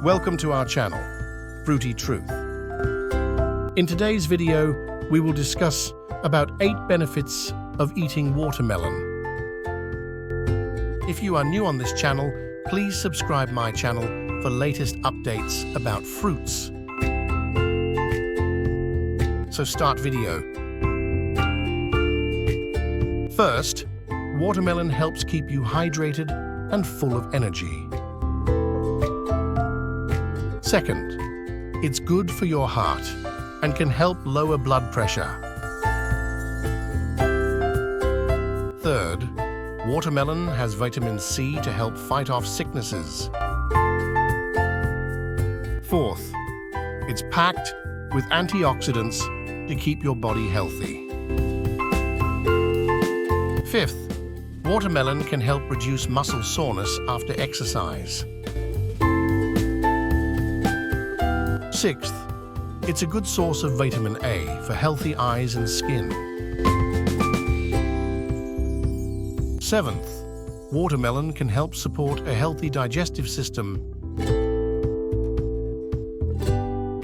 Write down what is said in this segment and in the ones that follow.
Welcome to our channel, Fruity Truth. In today's video, we will discuss about 8 benefits of eating watermelon. If you are new on this channel, please subscribe my channel for latest updates about fruits. So start video. First, watermelon helps keep you hydrated and full of energy. Second, it's good for your heart and can help lower blood pressure. Third, watermelon has vitamin C to help fight off sicknesses. Fourth, it's packed with antioxidants to keep your body healthy. Fifth, watermelon can help reduce muscle soreness after exercise. Sixth, it's a good source of vitamin A for healthy eyes and skin. Seventh, watermelon can help support a healthy digestive system.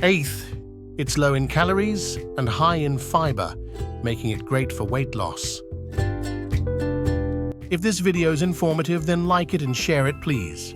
Eighth, it's low in calories and high in fiber, making it great for weight loss. If this video is informative, then like it and share it, please.